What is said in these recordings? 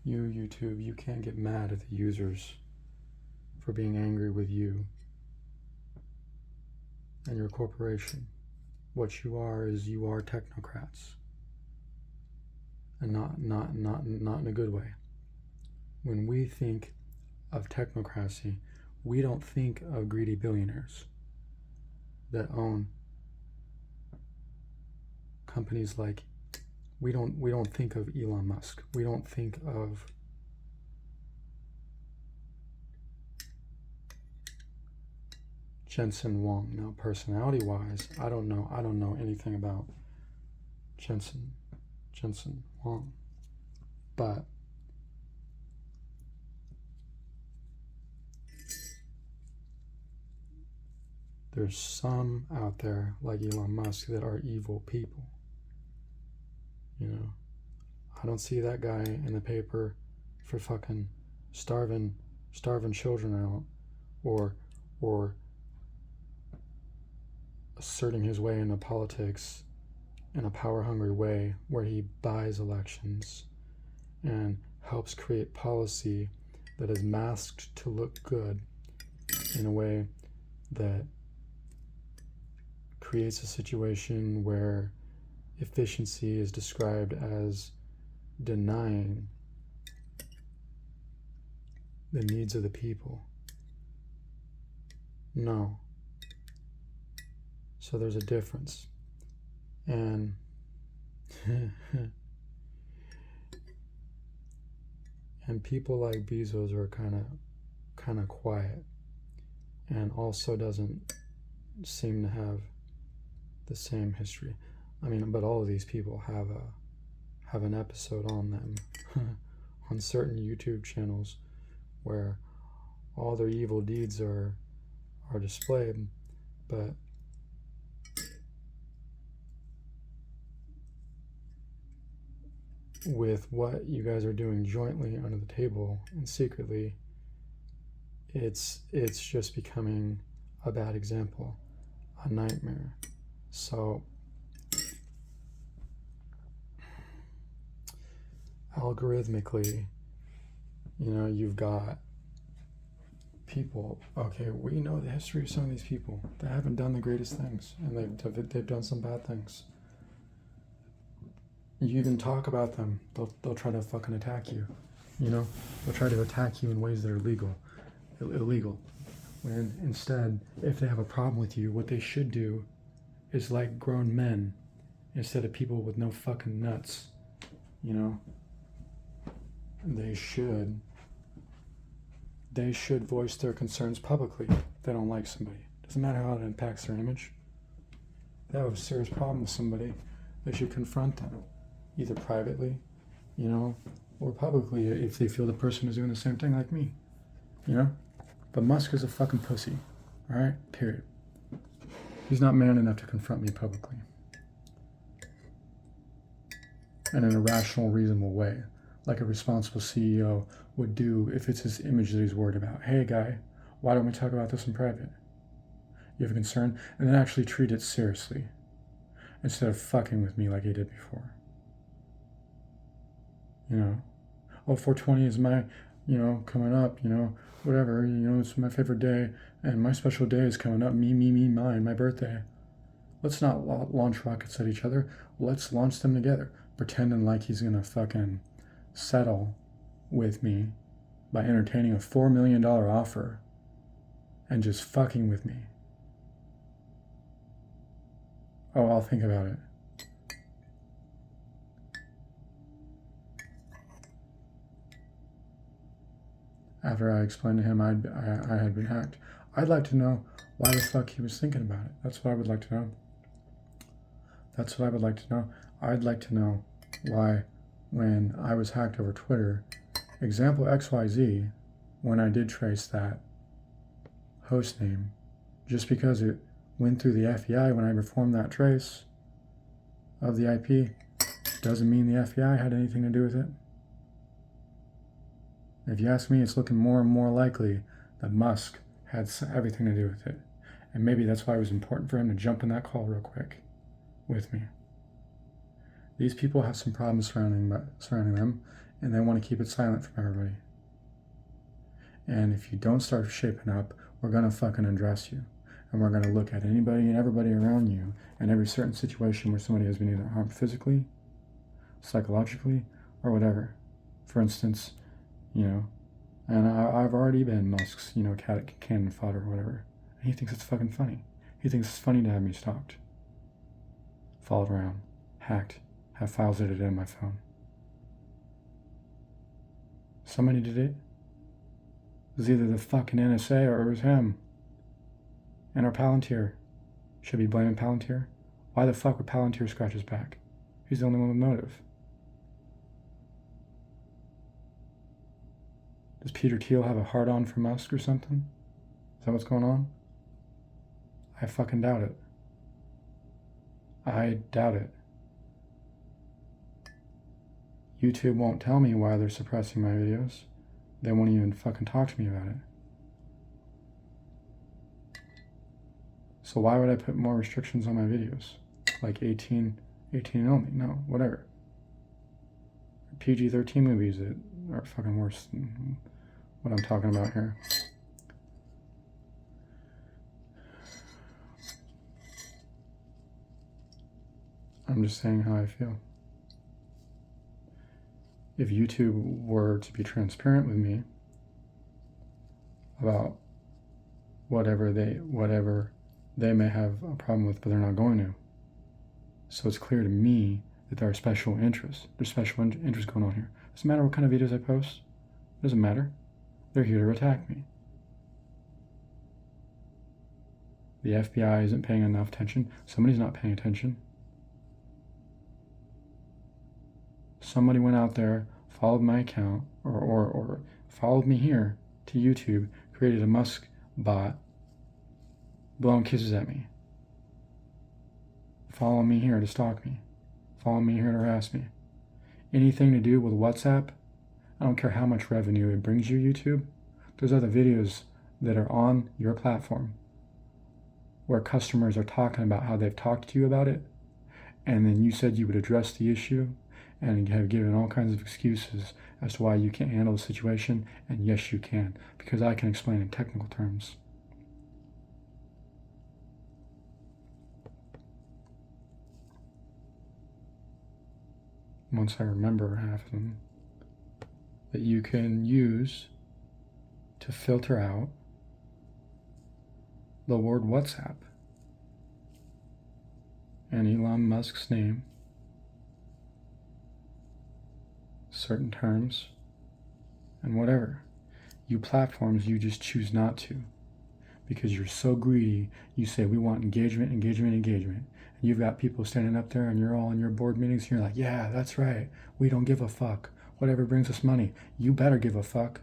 YouTube, you can't get mad at the users for being angry with you and your corporation. What you are is you are technocrats, and not in a good way. When we think of technocracy, we don't think of greedy billionaires that own companies like, we don't think of Elon Musk. We don't think of Jensen Huang. Now, personality-wise, I don't know anything about Jensen Huang, but there's some out there like Elon Musk that are evil people. You know, I don't see that guy in the paper for fucking starving children out, or asserting his way into politics in a power-hungry way where he buys elections and helps create policy that is masked to look good in a way that creates a situation where efficiency is described as denying the needs of the people. No. So there's a difference. And and people like Bezos are kind of quiet, and also doesn't seem to have the same history. I mean, but all of these people have an episode on them on certain YouTube channels where all their evil deeds are displayed, but with what you guys are doing jointly under the table and secretly, it's just becoming a bad example, a nightmare. So algorithmically, you've got people, okay, we know the history of some of these people that haven't done the greatest things, and they've done some bad things. You even talk about them, they'll try to fucking attack you. They'll try to attack you in ways that are illegal. When instead, if they have a problem with you, what they should do is like grown men instead of people with no fucking nuts. They should voice their concerns publicly if they don't like somebody. Doesn't matter how it impacts their image. If they have a serious problem with somebody, they should confront them, either privately, or publicly if they feel the person is doing the same thing like me, But Musk is a fucking pussy, all right? Period. He's not man enough to confront me publicly. And in a rational, reasonable way, like a responsible CEO would do if it's his image that he's worried about. Hey, guy, why don't we talk about this in private? You have a concern? And then actually treat it seriously instead of fucking with me like he did before. 420 is my, coming up, whatever, it's my favorite day, and my special day is coming up, me, mine, my birthday. Let's not launch rockets at each other. Let's launch them together, pretending like he's gonna fucking settle with me by entertaining a $4 million offer and just fucking with me. Oh, I'll think about it. After I explained to him I had been hacked. I'd like to know why the fuck he was thinking about it. That's what I would like to know. I'd like to know why, when I was hacked over Twitter, example XYZ, when I did trace that host name, just because it went through the FBI when I performed that trace of the IP, doesn't mean the FBI had anything to do with it. If you ask me, it's looking more and more likely that Musk had everything to do with it. And maybe that's why it was important for him to jump in that call real quick with me. These people have some problems surrounding them, and they want to keep it silent from everybody. And if you don't start shaping up, we're gonna fucking undress you. And we're gonna look at anybody and everybody around you and every certain situation where somebody has been either harmed physically, psychologically, or whatever. For instance, and I've already been Musk's, cannon fodder or whatever. And he thinks it's fucking funny. He thinks it's funny to have me stalked, followed around, hacked, have files edited on my phone. Somebody did it. It was either the fucking NSA or it was him. And our Palantir. Should be blaming Palantir? Why the fuck would Palantir scratch his back? He's the only one with motive. Does Peter Thiel have a hard-on for Musk or something? Is that what's going on? I fucking doubt it. I doubt it. YouTube won't tell me why they're suppressing my videos. They won't even fucking talk to me about it. So why would I put more restrictions on my videos? Like 18 only? No, whatever. PG-13 movies that are fucking worse than what I'm talking about here. I'm just saying how I feel. If YouTube were to be transparent with me about whatever they may have a problem with, but they're not going to. So it's clear to me that there are special interests. There's special interests going on here. It doesn't matter what kind of videos I post. It doesn't matter. They're here to attack me. The FBI isn't paying enough attention. Somebody's not paying attention. Somebody went out there, followed my account, or followed me here to YouTube, created a Musk bot, blowing kisses at me. Follow me here to stalk me. Follow me here to harass me. Anything to do with WhatsApp, I don't care how much revenue it brings you, YouTube. There's other videos that are on your platform where customers are talking about how they've talked to you about it, and then you said you would address the issue and have given all kinds of excuses as to why you can't handle the situation, and yes, you can, because I can explain in technical terms. Once I remember half of them, that you can use to filter out the word WhatsApp and Elon Musk's name, certain terms, and whatever. You platforms, you just choose not to because you're so greedy. You say, we want engagement. And you've got people standing up there and you're all in your board meetings and you're like, yeah, that's right. We don't give a fuck. Whatever brings us money. You better give a fuck.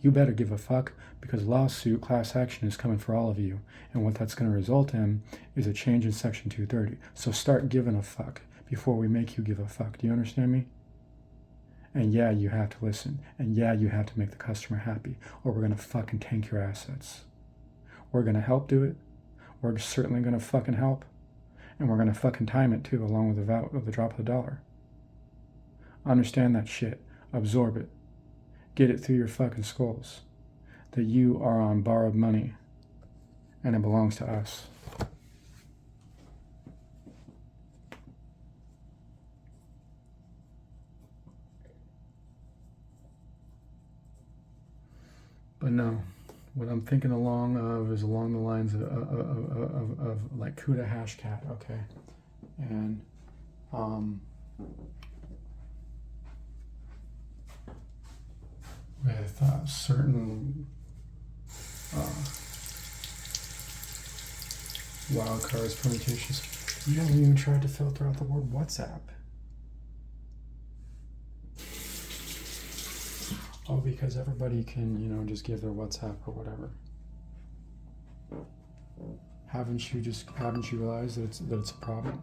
You better give a fuck, because lawsuit class action is coming for all of you. And what that's going to result in is a change in Section 230. So start giving a fuck before we make you give a fuck. Do you understand me? And yeah, you have to listen. And yeah, you have to make the customer happy, or we're going to fucking tank your assets. We're going to help do it. We're certainly going to fucking help. And we're going to fucking time it too, along with the drop of the dollar. Understand that shit. Absorb it. Get it through your fucking skulls that you are on borrowed money and it belongs to us. But no, what I'm thinking along of is along the lines of like CUDA hashcat, okay? And with certain wildcards, permutations. You haven't even tried to filter out the word WhatsApp. Oh, because everybody can, just give their WhatsApp or whatever. Haven't you realized that it's a problem?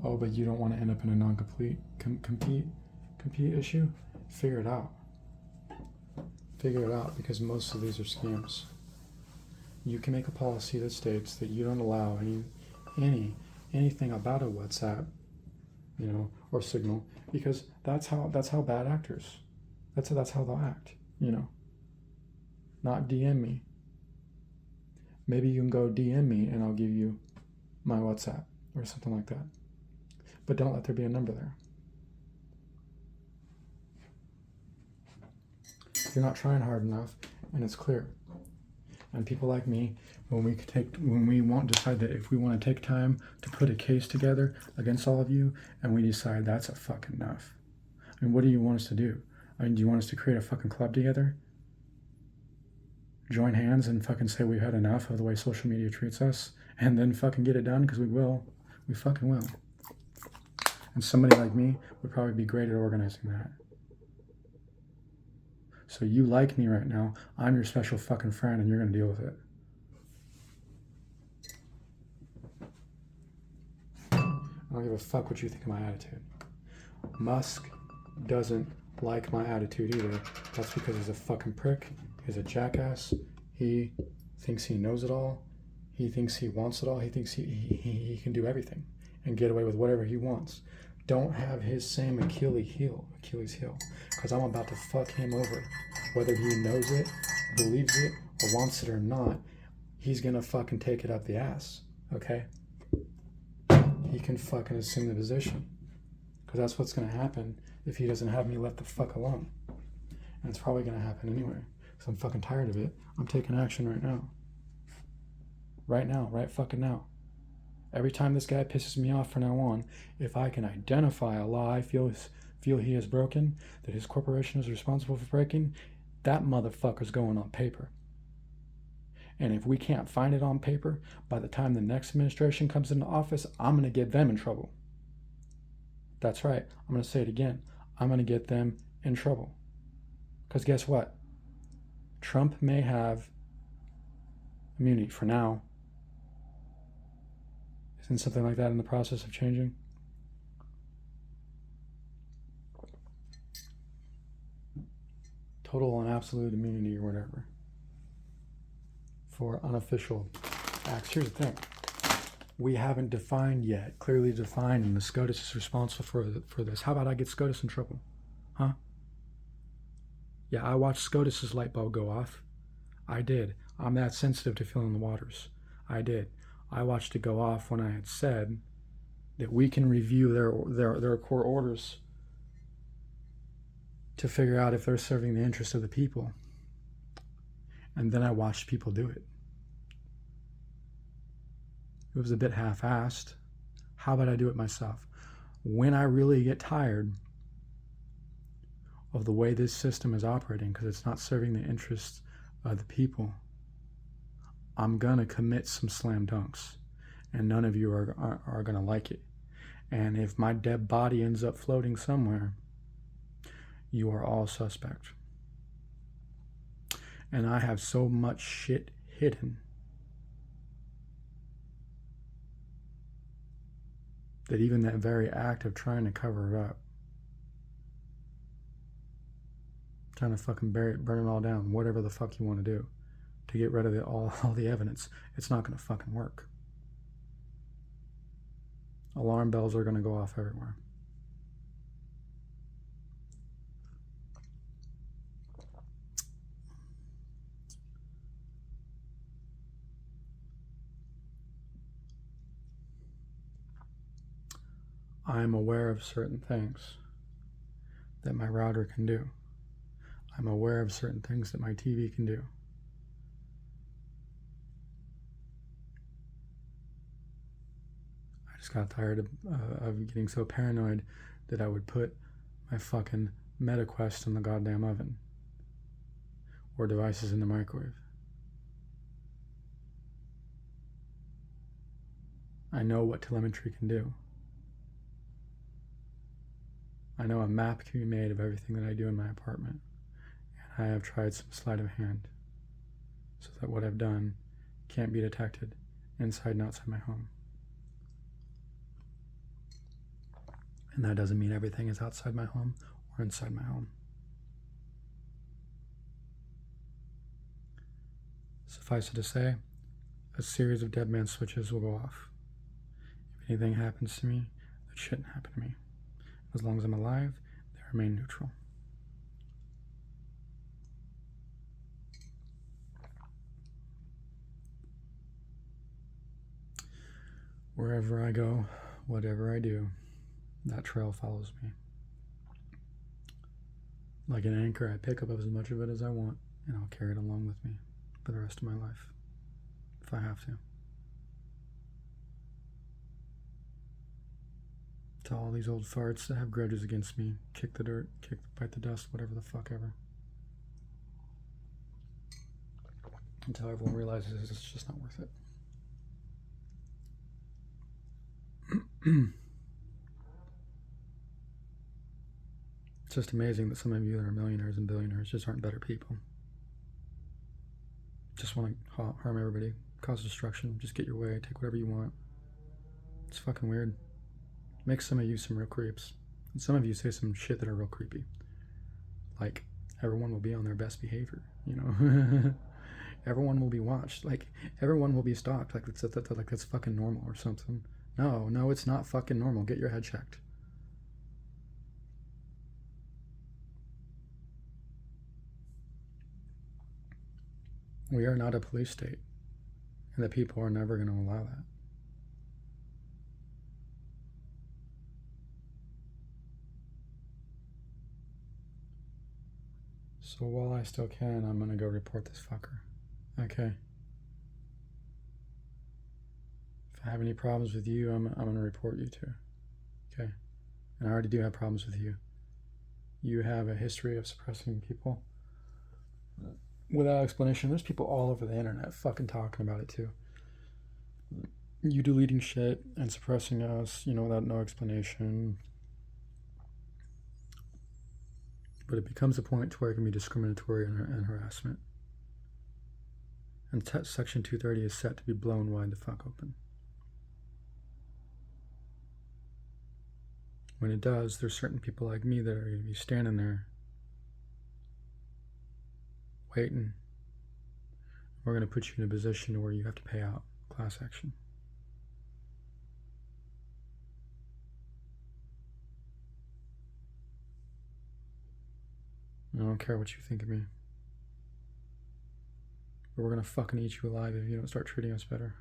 Oh, but you don't want to end up in a non-complete compete issue? Figure it out. Figure it out, because most of these are scams. You can make a policy that states that you don't allow anything about a WhatsApp, or Signal, because that's how bad actors That's how they'll act, you know. Not DM me. Maybe you can go DM me and I'll give you my WhatsApp or something like that. But don't let there be a number there. You're not trying hard enough, and it's clear. And people like me, when we won't decide that if we want to take time to put a case together against all of you, and we decide that's a fucking enough. I mean, what do you want us to do? I mean, do you want us to create a fucking club together? Join hands and fucking say we've had enough of the way social media treats us, and then fucking get it done? Because we will. We fucking will. And somebody like me would probably be great at organizing that. So you like me right now, I'm your special fucking friend, and you're going to deal with it. I don't give a fuck what you think of my attitude. Musk doesn't like my attitude either. That's because he's a fucking prick. He's a jackass. He thinks he knows it all. He thinks he wants it all. He thinks he can do everything and get away with whatever he wants. Don't have his same Achilles heel, because I'm about to fuck him over. Whether he knows it, believes it, or wants it or not, he's gonna fucking take it up the ass, okay? He can fucking assume the position, because that's what's gonna happen if he doesn't have me left the fuck alone. And it's probably gonna happen anyway, because I'm fucking tired of it. I'm taking action right now. Right fucking now. Every time this guy pisses me off from now on, if I can identify a law I feel he has broken, that his corporation is responsible for breaking, that motherfucker's going on paper. And if we can't find it on paper, by the time the next administration comes into office, I'm going to get them in trouble. That's right. I'm going to say it again. I'm going to get them in trouble. Because guess what? Trump may have immunity for now. Isn't something like that in the process of changing? Total and absolute immunity or whatever for unofficial acts. Here's the thing. We haven't clearly defined, and the SCOTUS is responsible for this. How about I get SCOTUS in trouble? Huh? Yeah, I watched SCOTUS's light bulb go off. I did. I'm that sensitive to feeling the waters. I did. I watched it go off when I had said that we can review their core orders to figure out if they're serving the interest of the people. And then I watched people do it. It was a bit half-assed. How about I do it myself? When I really get tired of the way this system is operating, because it's not serving the interests of the people, I'm gonna commit some slam dunks, and none of you are gonna like it. And if my dead body ends up floating somewhere, you are all suspect. And I have so much shit hidden that even that very act of trying to cover it up, trying to fucking burn it all down, whatever the fuck you want to do, to get rid of all the evidence, it's not going to fucking work. Alarm bells are going to go off everywhere. I'm aware of certain things that my router can do. I'm aware of certain things that my TV can do. I just got tired of getting so paranoid that I would put my fucking MetaQuest in the goddamn oven or devices in the microwave. I know what telemetry can do. I know a map can be made of everything that I do in my apartment, and I have tried some sleight of hand so that what I've done can't be detected inside and outside my home. And that doesn't mean everything is outside my home or inside my home. Suffice it to say, a series of dead man switches will go off. If anything happens to me, that shouldn't happen to me. As long as I'm alive, they remain neutral. Wherever I go, whatever I do, that trail follows me. Like an anchor, I pick up as much of it as I want, and I'll carry it along with me for the rest of my life, if I have to. To all these old farts that have grudges against me, kick the dirt, bite the dust, whatever the fuck ever. Until everyone realizes it's just not worth it. It's just amazing that some of you that are millionaires and billionaires just aren't better people. Just want to harm everybody, cause destruction, just get your way, take whatever you want. It's fucking weird. Makes some of you some real creeps. And some of you say some shit that are real creepy. Like, everyone will be on their best behavior, you know? Everyone will be watched. Like, everyone will be stalked. Like, that's fucking normal or something. No, it's not fucking normal. Get your head checked. We are not a police state. And the people are never going to allow that. So while I still can, I'm going to go report this fucker. Okay. If I have any problems with you, I'm going to report you too. Okay. And I already do have problems with you. You have a history of suppressing people without explanation. There's people all over the internet fucking talking about it too. You deleting shit and suppressing us, you know, without no explanation. But it becomes a point to where it can be discriminatory and harassment. And Section 230 is set to be blown wide the fuck open. When it does, there's certain people like me that are going to be standing there waiting. We're going to put you in a position where you have to pay out class action. I don't care what you think of me. But we're going to fucking eat you alive if you don't start treating us better.